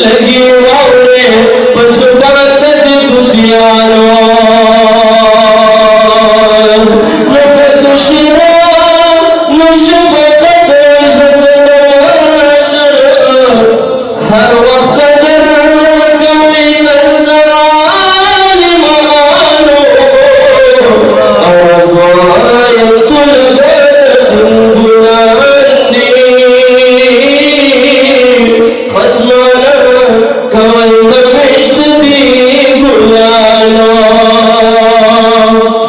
लगी वावरे पशु परत दुतियानो नफतुशिरा नशफकत ज़तनाशर हर वक्त दर कवी तंदरानी मानो आवाज़ तुलब दुंबुलांदी खस्माना कवल दमिश्त दी गुलानो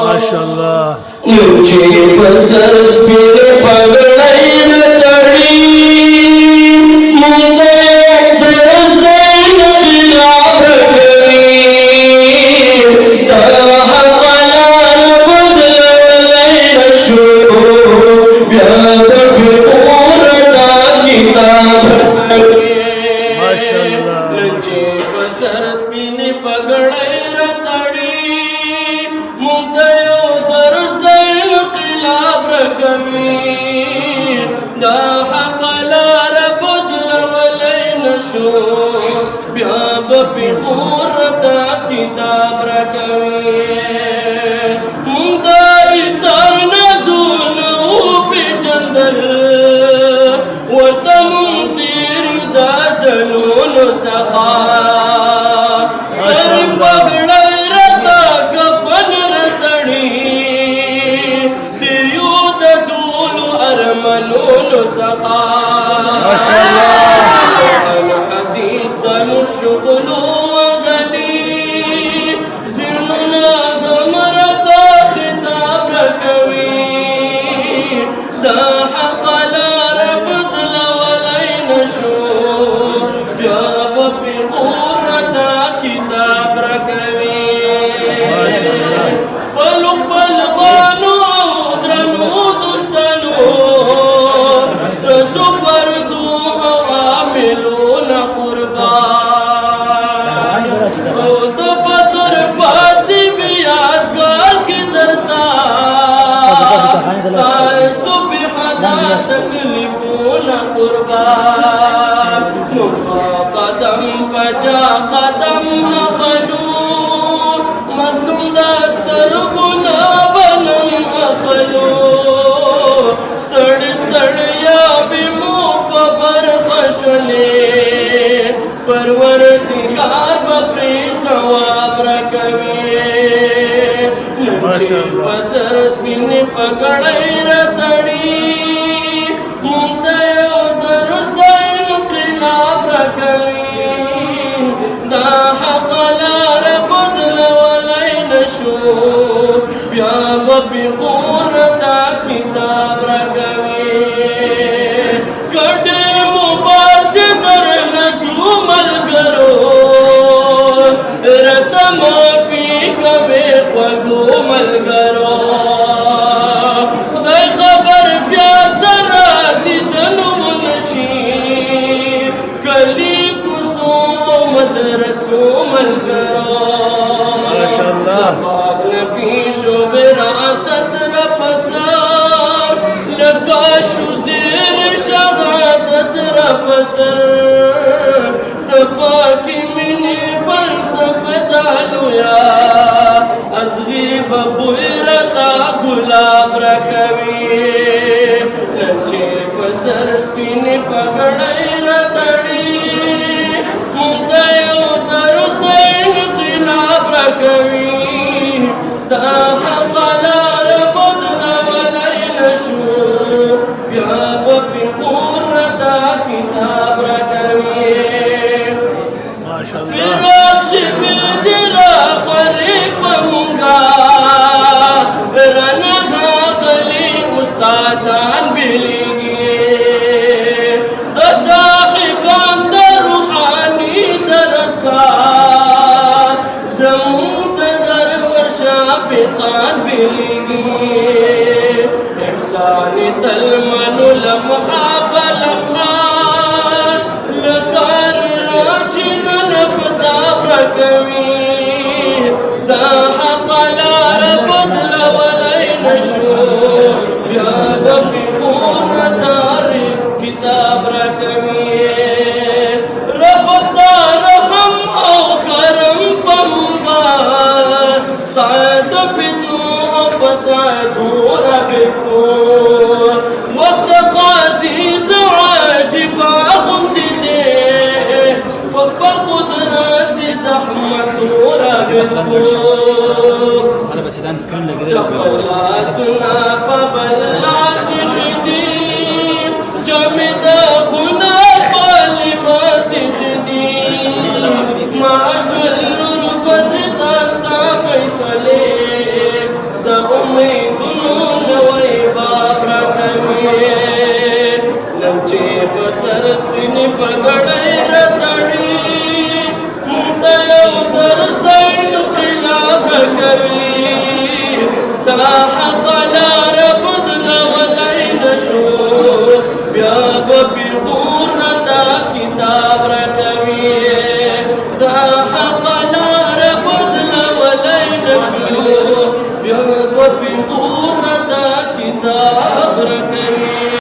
माशाअल्लाह नुचे पसर स्पिने पगलैन तड़ी मुंदे दरस्दैन खिलाफ करी दाह कलान बदलैन शो ब्याद बिपूरता किताब माशाअल्लाह नुचे पसर स्पिने पगलैन तड़ी मुंदे दरस्दैन खिलाफ करी दाह कलान बदलैन शो ब्याद बिपूरता किताब रकवी मुंदा इसार नजून ऊपी चंदल वतमुम तीर दासलून सखा तेरी पगड़ै रता कफन रतड़ी तेरी उद दूल अरमलून सखा الحديث دانو شغلو مغني زنونا دمرتا خطاب ركوي دا حق لار بدل ولين شو جاب في غورتا كتاب ركوي فلو فلغانو عودرنو دستنو استسو پردو عاملون قربان خود بدر پاتی بیادگار کی درتا صبح حدا تکلیفون قربان نبا قدم پجا قدم اخلو مظلوم دستر گنا بنم اخلو ستڑ ستڑ یا بیمو پبر خشنے परवरदिगार बपे सवाब रकवी पसर स्पिने पगड़ै रतड़ी मुंदयो दरुस्दैन खिलाफ रकवी दाह कलार बदल वलैन शो ब्या बपे खूरता किताब रकवी कड़े मुबारक दर नजूमल गरो रतम फी कबे फगूमल गरो खुदाई खबर प्यासरा दिदनु नशी कली कुसो मदरसूमल गरो माशाअल्लाह नबी शो विरासत रपसार लगाशु ज़ेर शहादत रपसर तपाकी मिनी फलसफे दालुया अज़गीब बुरता गुलाब रकवी लचे पसर स्पिने पगड़ै रतड़ी मुंदयो दरुस्दैन खिलाफ रकवी दाह कलार बदल वलैन शो ब्या बपे खूरता किताब रकवी माशाअल्लाह फिराक शिबे तेरा फरीक मुंगा रनगा गली उस्तासान बिलिगी दसाहिबान दरुहानी दरस्ता जमूत दर वर्षाफिकान बिलिगी ihsani talmanul muhabal khan lakar rajin nafta rakwi da haqalar badl walayn shu ya fi qurratar kitab rakwi rabasta زحمت ورابطو چپلا سنا پبلا سجدی جمد خنا پالما سجدی معجل نرفت تاستا فیصلے دا امیدنو نوی باب رکھوی نوچے پسر سپین پگڑی رتڑی مونتا یو درستین قلاب رکھوی دا حق لا